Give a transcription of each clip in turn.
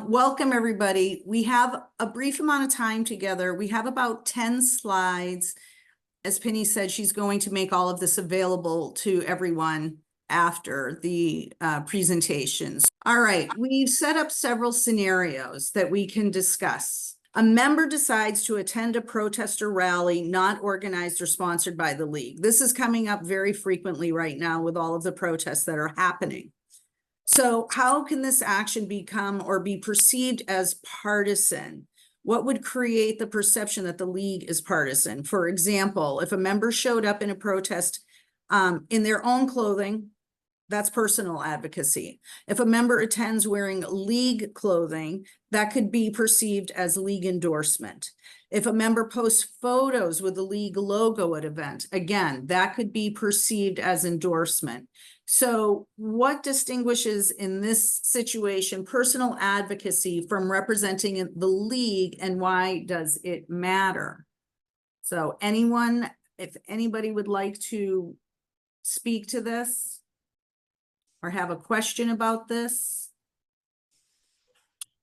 Welcome, everybody. We have a brief amount of time together. We have about 10 slides. As Penny said, she's going to make all of this available to everyone after the presentations. All right, we've set up several scenarios that we can discuss. A member decides to attend a protest or rally not organized or sponsored by the league. This is coming up very frequently right now with all of the protests that are happening. So how can this action become or be perceived as partisan? What would create the perception that the league is partisan? For example, if a member showed up in a protest in their own clothing, that's personal advocacy. If a member attends wearing league clothing, that could be perceived as league endorsement. If a member posts photos with the league logo at an event, again, that could be perceived as endorsement. So what distinguishes in this situation personal advocacy from representing the league, and why does it matter? So anyone, if anybody would like to speak to this or have a question about this,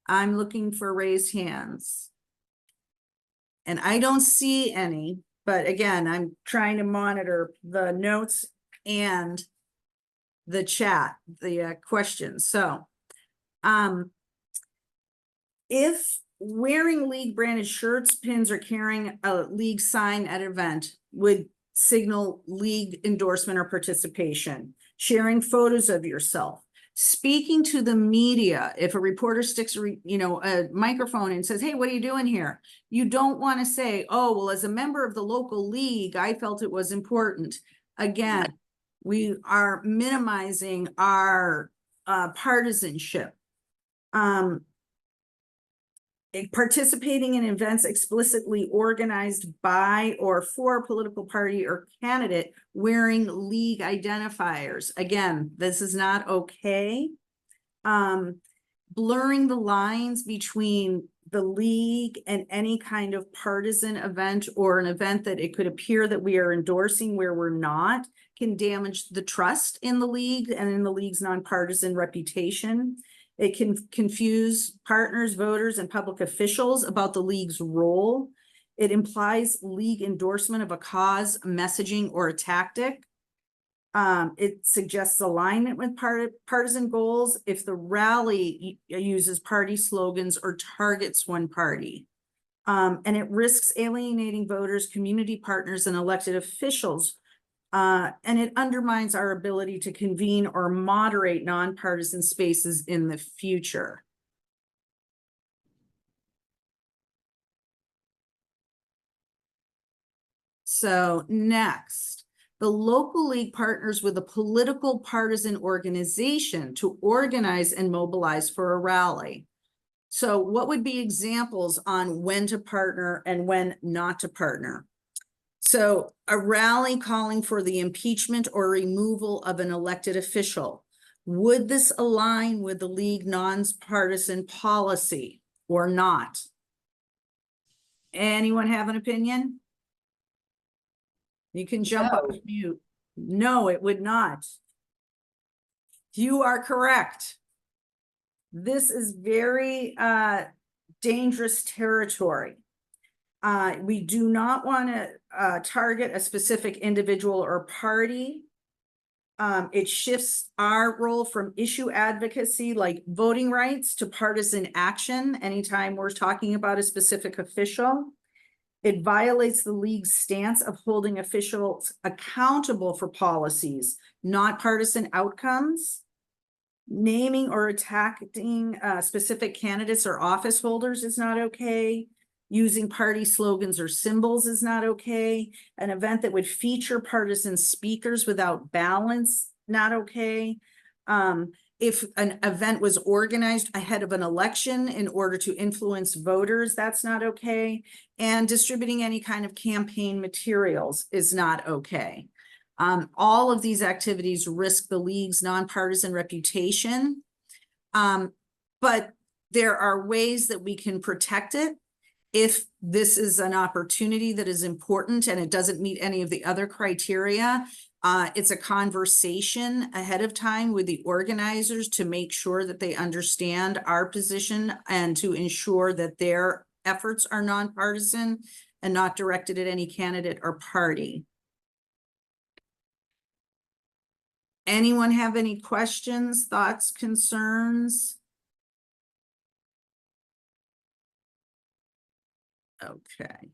I'm looking for raised hands. And I don't see any, but again, I'm trying to monitor the notes and the chat, the questions. So if wearing league branded shirts, pins, or carrying a league sign at an event would signal league endorsement or participation, sharing photos of yourself, speaking to the media, if a reporter sticks a microphone and says, hey, what are you doing here? You don't want to say, oh, well, as a member of the local league, I felt it was important. Again, we are minimizing our partisanship. Participating in events explicitly organized by or for a political party or candidate wearing league identifiers. Again, this is not okay. Blurring the lines between the league and any kind of partisan event or an event that it could appear that we are endorsing where we're not can damage the trust in the league and in the league's nonpartisan reputation. It can confuse partners, voters, and public officials about the league's role. It implies league endorsement of a cause, messaging, or a tactic. It suggests alignment with partisan goals if the rally uses party slogans or targets one party. And it risks alienating voters, community partners, and elected officials. And it undermines our ability to convene or moderate nonpartisan spaces in the future. So next, the local league partners with a political partisan organization to organize and mobilize for a rally. So what would be examples on when to partner and when not to partner? So a rally calling for the impeachment or removal of an elected official. Would this align with the league nonpartisan policy or not? Anyone have an opinion? You can jump off mute. No, it would not. You are correct. This is very dangerous territory. We do not want to target a specific individual or party. It shifts our role from issue advocacy like voting rights to partisan action anytime we're talking about a specific official. It violates the league's stance of holding officials accountable for policies, not partisan outcomes. Naming or attacking specific candidates or office holders is not okay. Using party slogans or symbols is not okay. An event that would feature partisan speakers without balance, not okay. If an event was organized ahead of an election in order to influence voters, that's not okay. And distributing any kind of campaign materials is not okay. All of these activities risk the league's nonpartisan reputation, but there are ways that we can protect it. If this is an opportunity that is important and it doesn't meet any of the other criteria, it's a conversation ahead of time with the organizers to make sure that they understand our position and to ensure that their efforts are nonpartisan and not directed at any candidate or party. Anyone have any questions, thoughts, concerns? Okay.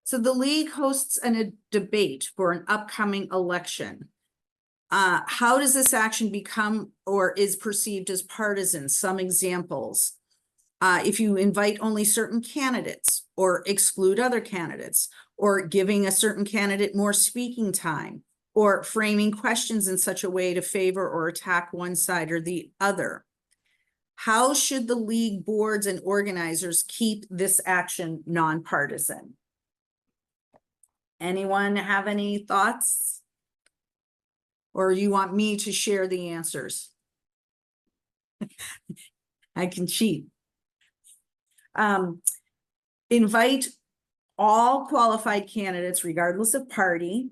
So the league hosts a debate for an upcoming election. How does this action become or is perceived as partisan? Some examples. If you invite only certain candidates or exclude other candidates, or giving a certain candidate more speaking time, or framing questions in such a way to favor or attack one side or the other. How should the league boards and organizers keep this action nonpartisan? Anyone have any thoughts? Or you want me to share the answers? I can cheat. Invite all qualified candidates, regardless of party,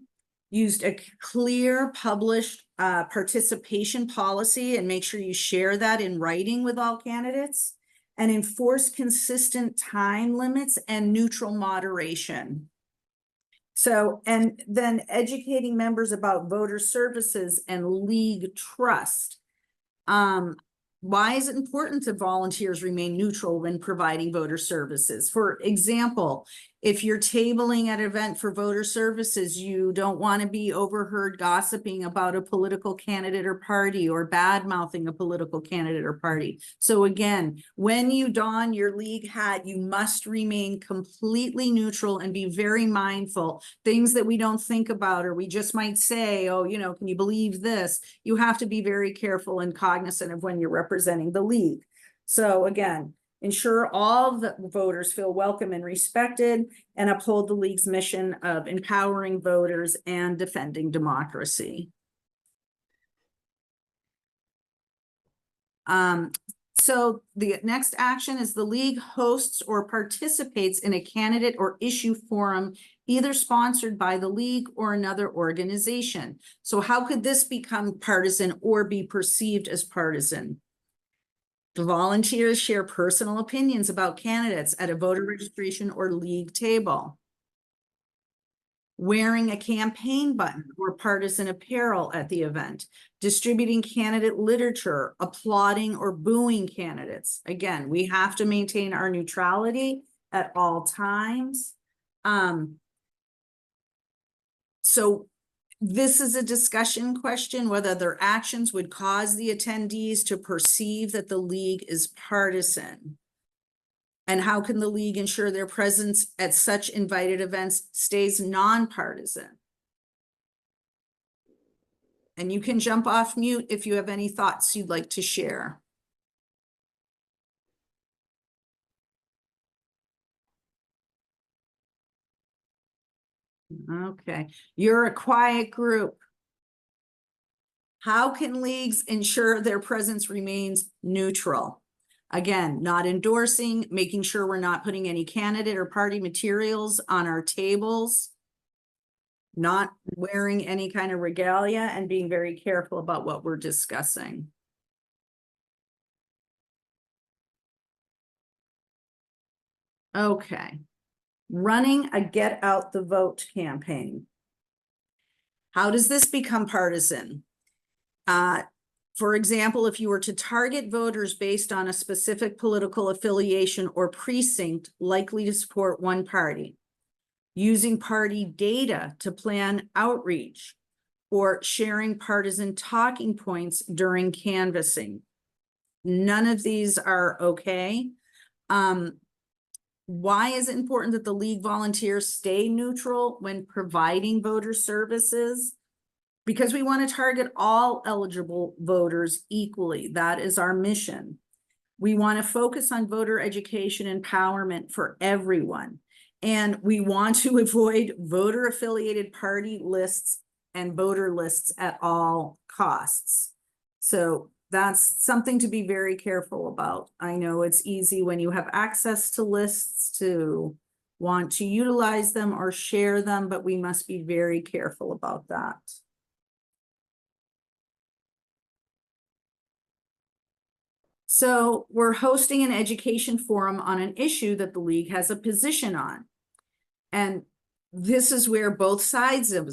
used a clear published participation policy and make sure you share that in writing with all candidates, and enforce consistent time limits and neutral moderation. So, and then educating members about voter services and league trust. Why is it important that volunteers remain neutral when providing voter services? For example, if you're tabling an event for voter services, you don't want to be overheard gossiping about a political candidate or party or bad-mouthing a political candidate or party. So again, when you don your league hat, you must remain completely neutral and be very mindful. Things that we don't think about, or we just might say, oh, you know, can you believe this? You have to be very careful and cognizant of when you're representing the league. So again, ensure all the voters feel welcome and respected, and uphold the league's mission of empowering voters and defending democracy. So the next action is the league hosts or participates in a candidate or issue forum, either sponsored by the league or another organization. So how could this become partisan or be perceived as partisan? The volunteers share personal opinions about candidates at a voter registration or league table. Wearing a campaign button or partisan apparel at the event. Distributing candidate literature, applauding or booing candidates. Again, we have to maintain our neutrality at all times. So this is a discussion question, whether their actions would cause the attendees to perceive that the league is partisan. And how can the league ensure their presence at such invited events stays nonpartisan? And you can jump off mute if you have any thoughts you'd like to share. Okay, you're a quiet group. How can leagues ensure their presence remains neutral? Again, not endorsing, making sure we're not putting any candidate or party materials on our tables, not wearing any kind of regalia, and being very careful about what we're discussing. Okay, running a get out the vote campaign. How does this become partisan? For example, if you were to target voters based on a specific political affiliation or precinct likely to support one party, using party data to plan outreach, or sharing partisan talking points during canvassing. None of these are okay. Why is it important that the league volunteers stay neutral when providing voter services? Because we want to target all eligible voters equally. That is our mission. We want to focus on voter education empowerment for everyone. And we want to avoid voter affiliated party lists and voter lists at all costs. So that's something to be very careful about. I know it's easy when you have access to lists to want to utilize them or share them, but we must be very careful about that. So we're hosting an education forum on an issue that the league has a position on. And this is where both sidesism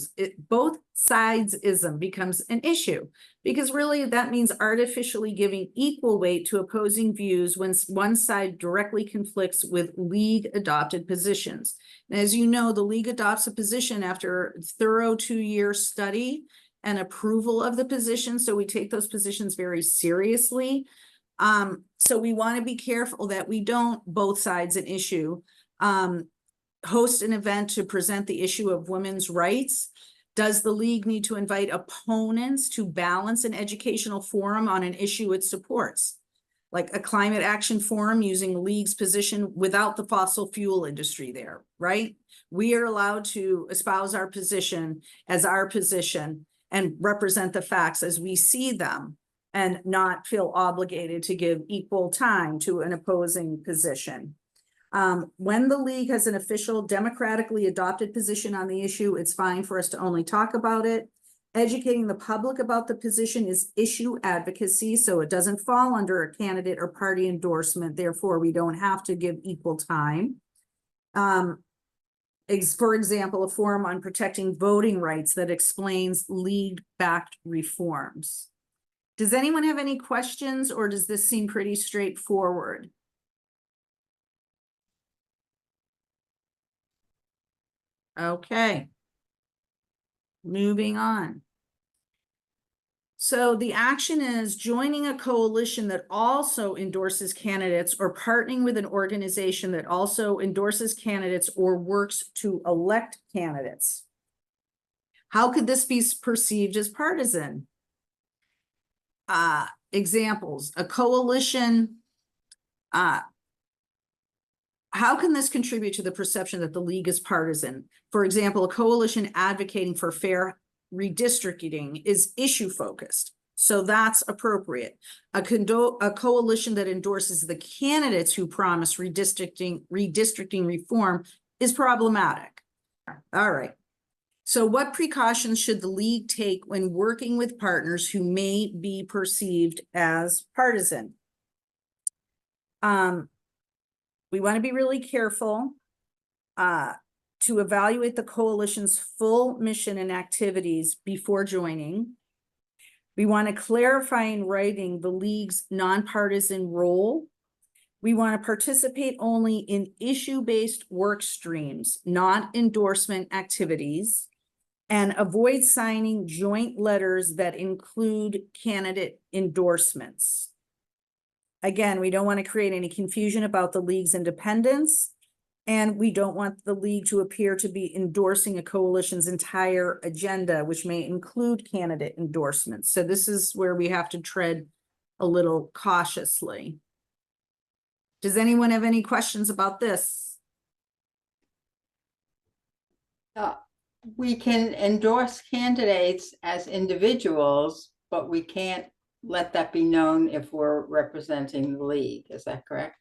becomes an issue, because really that means artificially giving equal weight to opposing views when one side directly conflicts with league adopted positions. And as you know, the league adopts a position after thorough 2-year study and approval of the position. So we take those positions very seriously. So we want to be careful that we don't both sides an issue. Host an event to present the issue of women's rights. Does the league need to invite opponents to balance an educational forum on an issue it supports? Like a climate action forum using the league's position without the fossil fuel industry there, right? We are allowed to espouse our position as our position and represent the facts as we see them, and not feel obligated to give equal time to an opposing position. When the league has an official democratically adopted position on the issue, it's fine for us to only talk about it. Educating the public about the position is issue advocacy, so it doesn't fall under a candidate or party endorsement. Therefore, we don't have to give equal time. For example, a forum on protecting voting rights that explains league-backed reforms. Does anyone have any questions, or does this seem pretty straightforward? Okay. Moving on. So the action is joining a coalition that also endorses candidates, or partnering with an organization that also endorses candidates or works to elect candidates. How could this be perceived as partisan? Examples, a coalition. How can this contribute to the perception that the league is partisan? For example, a coalition advocating for fair redistricting is issue focused, so that's appropriate. A coalition that endorses the candidates who promise redistricting reform is problematic. All right. So what precautions should the league take when working with partners who may be perceived as partisan? We want to be really careful to evaluate the coalition's full mission and activities before joining. We want to clarify in writing the league's nonpartisan role. We want to participate only in issue-based work streams, not endorsement activities, and avoid signing joint letters that include candidate endorsements. Again, we don't want to create any confusion about the league's independence, and we don't want the league to appear to be endorsing a coalition's entire agenda, which may include candidate endorsements. So this is where we have to tread a little cautiously. Does anyone have any questions about this? We can endorse candidates as individuals, but we can't let that be known if we're representing the league. Is that correct?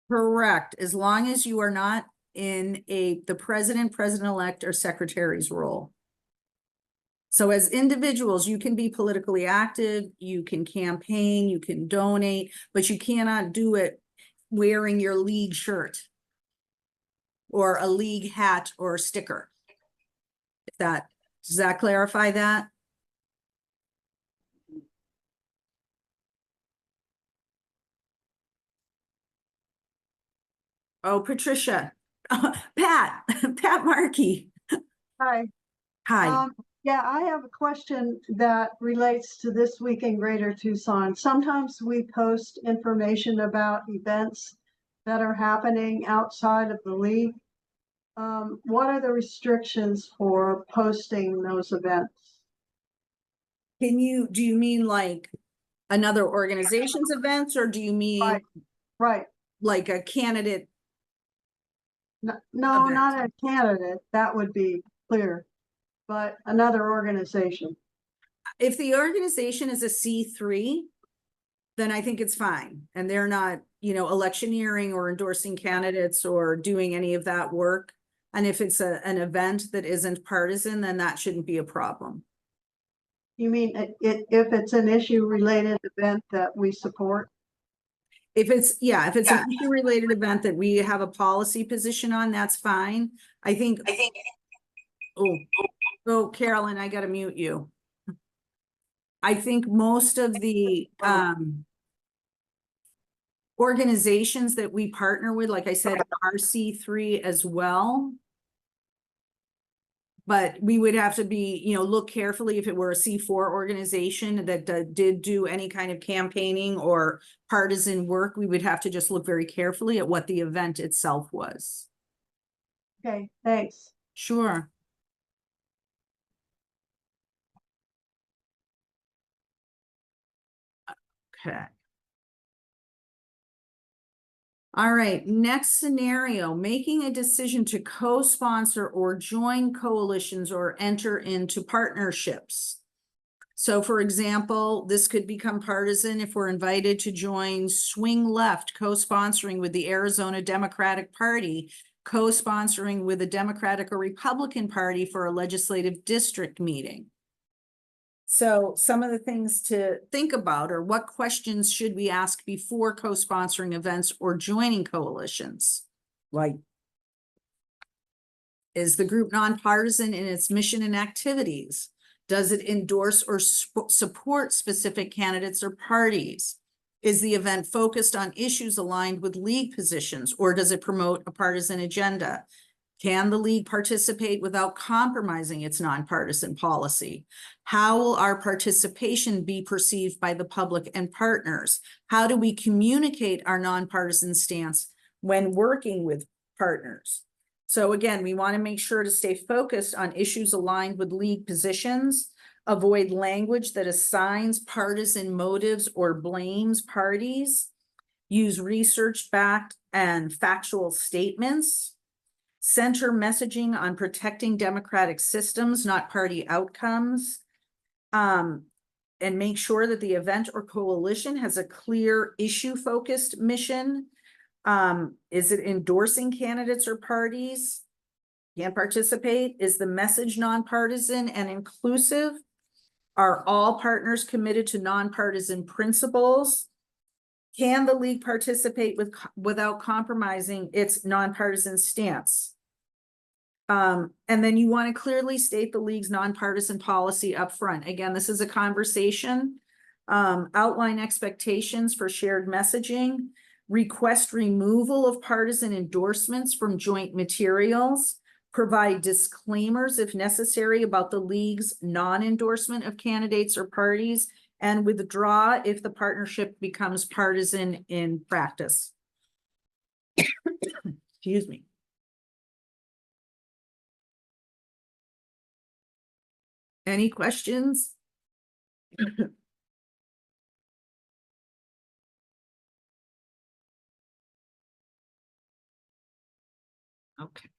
Correct, as long as you are not in the president, president-elect, or secretary's role. So as individuals, you can be politically active, you can campaign, you can donate, but you cannot do it wearing your league shirt or a league hat or sticker. Does that clarify that? Oh, Patricia, Pat Markey. Hi. Hi. Yeah, I have a question that relates to this week in Greater Tucson. Sometimes we post information about events that are happening outside of the league. What are the restrictions for posting those events? Do you mean like another organization's events, or do you mean Right. like a candidate? No, event? not a candidate. That would be clear, but another organization. If the organization is a C3, then I think it's fine. And they're not, electioneering or endorsing candidates or doing any of that work. And if it's an event that isn't partisan, then that shouldn't be a problem. You mean if it's an issue-related event that we support? If it's an issue-related event that we have a policy position on, that's fine. I think, oh, Carolyn, I gotta mute you. I think most of the, organizations that we partner with, like I said, are C3 as well. But we would have to be, look carefully if it were a C4 organization that did do any kind of campaigning or partisan work, we would have to just look very carefully at what the event itself was. Okay, thanks. Sure. Okay. All right, next scenario, making a decision to co-sponsor or join coalitions or enter into partnerships. So for example, this could become partisan if we're invited to join Swing Left, co-sponsoring with the Arizona Democratic Party, co-sponsoring with the Democratic or Republican Party for a legislative district meeting. So some of the things to think about are what questions should we ask before co-sponsoring events or joining coalitions? Like, is the group nonpartisan in its mission and activities? Does it endorse or support specific candidates or parties? Is the event focused on issues aligned with league positions, or does it promote a partisan agenda? Can the league participate without compromising its nonpartisan policy? How will our participation be perceived by the public and partners? How do we communicate our nonpartisan stance when working with partners? So again, we want to make sure to stay focused on issues aligned with league positions, avoid language that assigns partisan motives or blames parties, use research-backed and factual statements, center messaging on protecting democratic systems, not party outcomes, and make sure that the event or coalition has a clear issue-focused mission. Is it endorsing candidates or parties? Can't participate. Is the message nonpartisan and inclusive? Are all partners committed to nonpartisan principles? Can the league participate without compromising its nonpartisan stance? And then you want to clearly state the league's nonpartisan policy up front. Again, this is a conversation. Outline expectations for shared messaging. Request removal of partisan endorsements from joint materials. Provide disclaimers if necessary about the league's non-endorsement of candidates or parties, and withdraw if the partnership becomes partisan in practice. Excuse me. Any questions? Okay.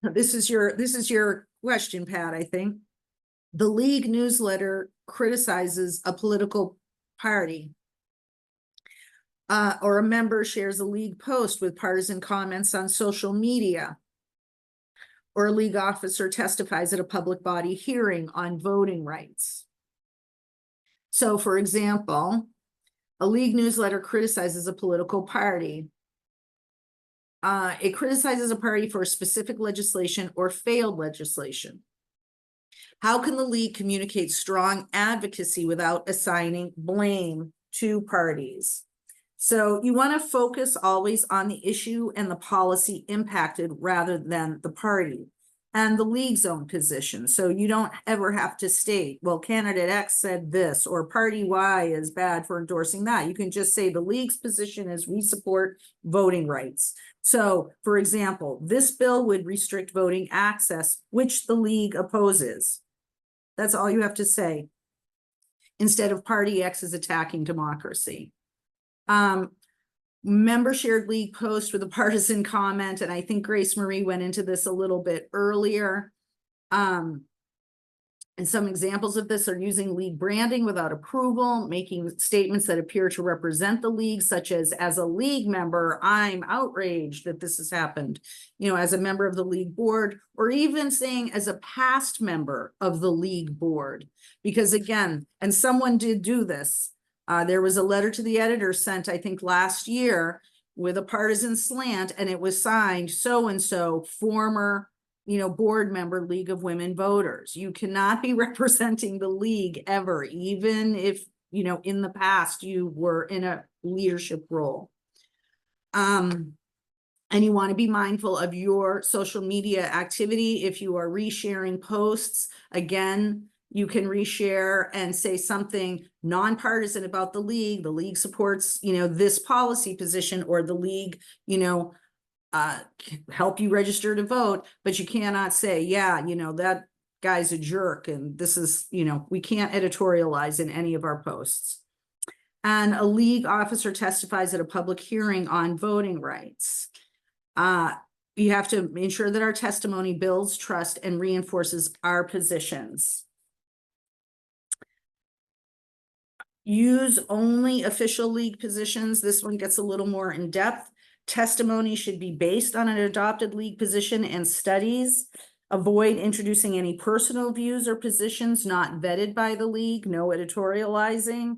This is your question, Pat, I think. The league newsletter criticizes a political party. Or a member shares a league post with partisan comments on social media. Or a league officer testifies at a public body hearing on voting rights. So, for example, a league newsletter criticizes a political party. It criticizes a party for specific legislation or failed legislation. How can the league communicate strong advocacy without assigning blame to parties? So you want to focus always on the issue and the policy impacted rather than the party and the league's own position. So you don't ever have to state, well, candidate X said this, or party Y is bad for endorsing that. You can just say the league's position is we support voting rights. So, for example, this bill would restrict voting access, which the league opposes. That's all you have to say, instead of party X is attacking democracy. Member shared league post with a partisan comment, and I think Grace Marie went into this a little bit earlier. And And some examples of this are using league branding without approval, making statements that appear to represent the league, such as a league member, I'm outraged that this has happened, as a member of the league board, or even saying as a past member of the league board. Because again, and someone did do this, there was a letter to the editor sent, I think, last year with a partisan slant, and it was signed so-and-so, former board member, League of Women Voters. You cannot be representing the league ever, even if, in the past you were in a leadership role. And you want to be mindful of your social media activity. If you are resharing posts, again, you can reshare and say something nonpartisan about the league. The league supports, this policy position, or the league, help you register to vote, but you cannot say, that guy's a jerk, and this is, we can't editorialize in any of our posts. And a league officer testifies at a public hearing on voting rights. You have to ensure that our testimony builds trust and reinforces our positions. Use only official league positions. This one gets a little more in depth. Testimony should be based on an adopted league position and studies. Avoid introducing any personal views or positions not vetted by the league. No editorializing.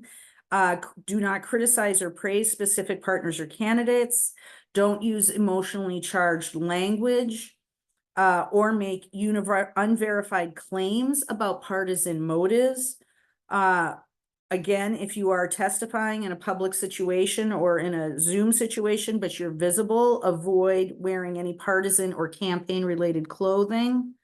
Do not criticize or praise specific partners or candidates. Don't use emotionally charged language or make unverified claims about partisan motives. Again, if you are testifying in a public situation or in a Zoom situation, but you're visible, avoid wearing any partisan or campaign related clothing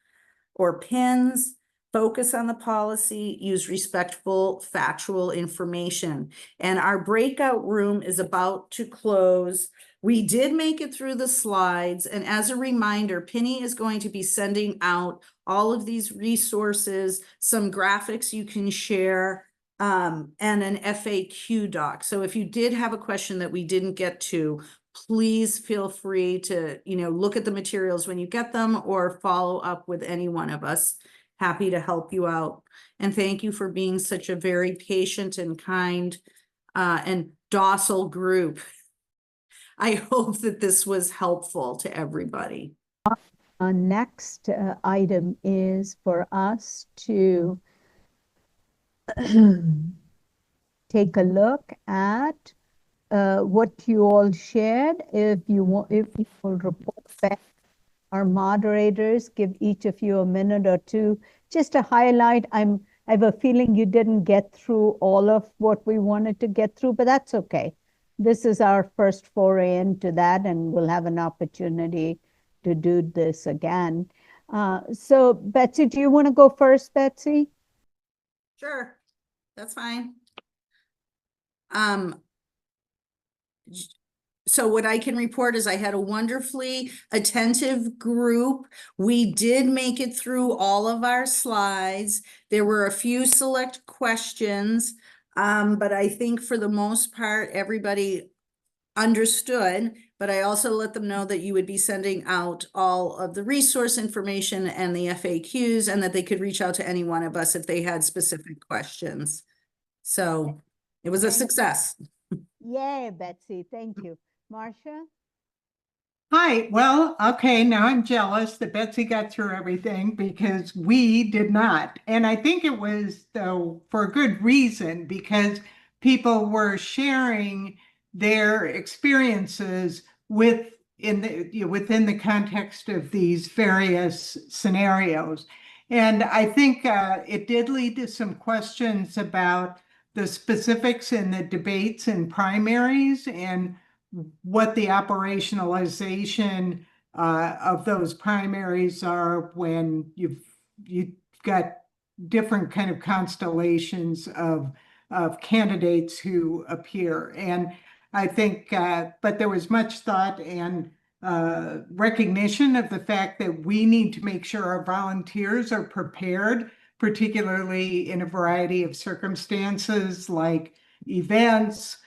or pins. Focus on the policy, use respectful, factual information. And our breakout room is about to close. We did make it through the slides. And as a reminder, Penny is going to be sending out all of these resources, some graphics you can share, and an FAQ doc. So if you did have a question that we didn't get to, please feel free to, look at the materials when you get them or follow up with any one of us. Happy to help you out. And thank you for being such a very patient and kind and docile group. I hope that this was helpful to everybody. Our next item is for us to take a look at what you all shared. If you will report back, our moderators give each of you a minute or two just to highlight. I have a feeling you didn't get through all of what we wanted to get through, but that's okay. This is our first foray into that, and we'll have an opportunity to do this again. So Betsy, do you want to go first, Betsy? Sure, that's fine. So what I can report is I had a wonderfully attentive group. We did make it through all of our slides. There were a few select questions, but I think for the most part, everybody understood. But I also let them know that you would be sending out all of the resource information and the FAQs, and that they could reach out to any one of us if they had specific questions. So it was a success. Yay, Betsy, thank you. Marcia? Hi, well, okay, now I'm jealous that Betsy got through everything because we did not. And I think it was, though, for a good reason, because people were sharing their experiences within the context of these various scenarios. And I think it did lead to some questions about the specifics in the debates and primaries and what the operationalization of those primaries are when you've got different kind of constellations of candidates who appear. And I think, but there was much thought and recognition of the fact that we need to make sure our volunteers are prepared, particularly in a variety of circumstances like events,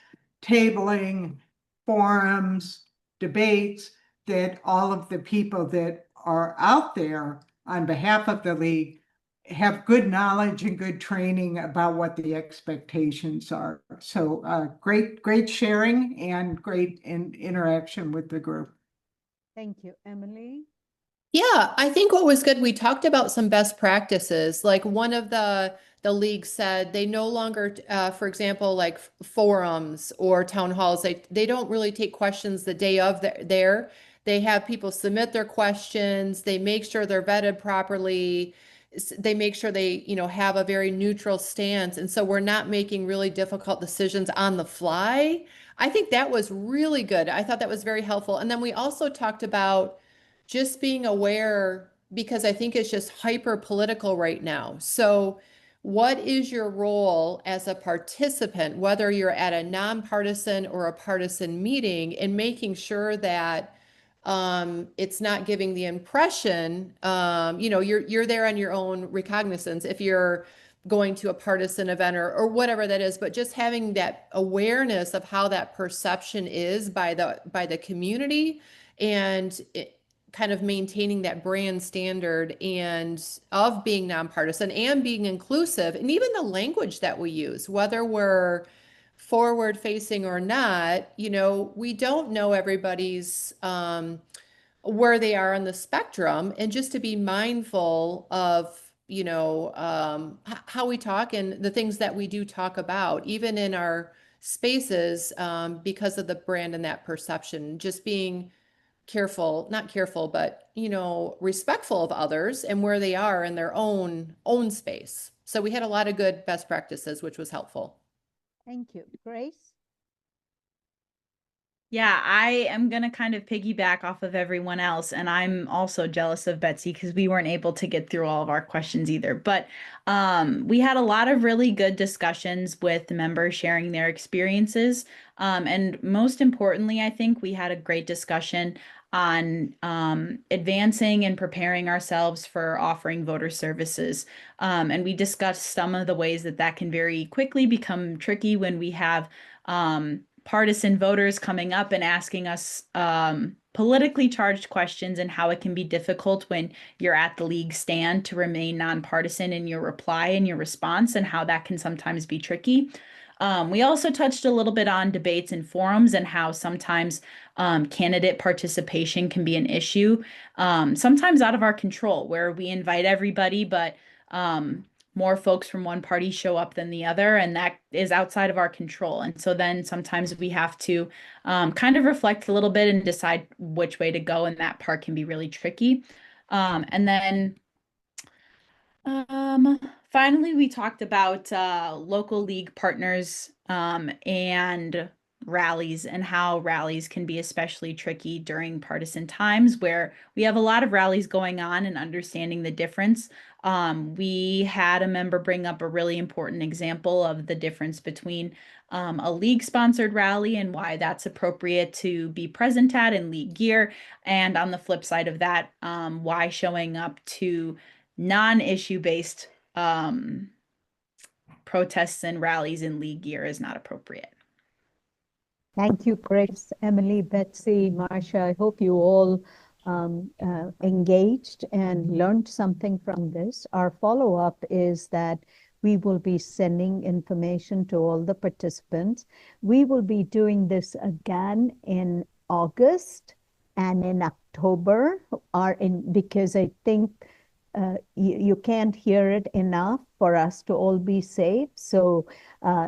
tabling, forums, debates, that all of the people that are out there on behalf of the league have good knowledge and good training about what the expectations are. So great sharing and great interaction with the group. Thank you, Emily. Yeah, I think what was good, we talked about some best practices. Like one of the leagues said they no longer, for example, like forums or town halls, they don't really take questions the day of there. They have people submit their questions. They make sure they're vetted properly. They make sure they, have a very neutral stance. And so we're not making really difficult decisions on the fly. I think that was really good. I thought that was very helpful. And then we also talked about just being aware, because I think it's just hyper political right now. So what is your role as a participant, whether you're at a nonpartisan or a partisan meeting, in making sure that it's not giving the impression, you're there on your own recognizance if you're going to a partisan event or whatever that is, but just having that awareness of how that perception is by the community, and kind of maintaining that brand standard and of being nonpartisan and being inclusive, and even the language that we use, whether we're forward facing or not, we don't know everybody's where they are on the spectrum, and just to be mindful of how we talk and the things that we do talk about, even in our spaces, because of the brand and that perception, just being careful, not careful, but respectful of others and where they are in their own space. So we had a lot of good best practices, which was helpful. Thank you. Grace? Yeah, I am going to kind of piggyback off of everyone else. And I'm also jealous of Betsy because we weren't able to get through all of our questions either. But we had a lot of really good discussions with members sharing their experiences. And most importantly, I think we had a great discussion on advancing and preparing ourselves for offering voter services. And we discussed some of the ways that can very quickly become tricky when we have partisan voters coming up and asking us politically charged questions, and how it can be difficult when you're at the league stand to remain nonpartisan in your reply and your response, and how that can sometimes be tricky. We also touched a little bit on debates and forums, and how sometimes candidate participation can be an issue, sometimes out of our control, where we invite everybody, but more folks from one party show up than the other, and that is outside of our control. And so then sometimes we have to kind of reflect a little bit and decide which way to go, and that part can be really tricky. And then finally, we talked about local league partners and rallies, and how rallies can be especially tricky during partisan times, where we have a lot of rallies going on, and understanding the difference. We had a member bring up a really important example of the difference between a league-sponsored rally and why that's appropriate to be present at in league gear, and on the flip side of that, why showing up to non-issue based protests and rallies in league gear is not appropriate. Thank you, Grace, Emily, Betsy, Marcia. I hope you all engaged and learned something from this. Our follow-up is that we will be sending information to all the participants. We will be doing this again in August and in October, because I think you can't hear it enough for us to all be safe. So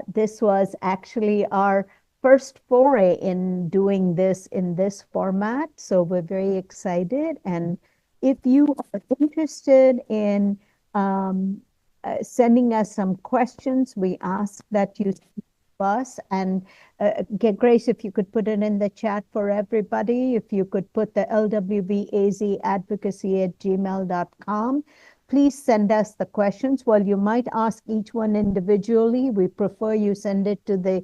this was actually our first foray in doing this in this format. So we're very excited. And if you are interested in sending us some questions, we ask that you us and get Grace, if you could put it in the chat for everybody, if you could put the lwvazadvocacy@gmail.com. Please send us the questions. Well, you might ask each one individually. We prefer you send it to the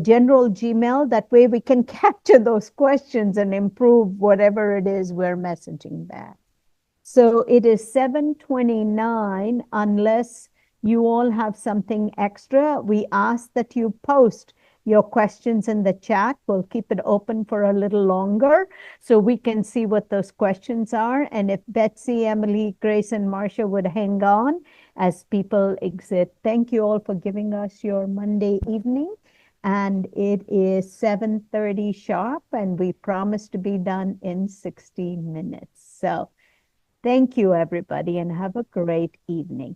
general Gmail. That way we can capture those questions and improve whatever it is we're messaging back. So it is 7:29. Unless you all have something extra, we ask that you post your questions in the chat. We'll keep it open for a little longer so we can see what those questions are. And if Betsy, Emily, Grace, and Marcia would hang on as people exit. Thank you all for giving us your Monday evening. And it is 7:30 sharp, and we promise to be done in 60 minutes. So thank you, everybody, and have a great evening.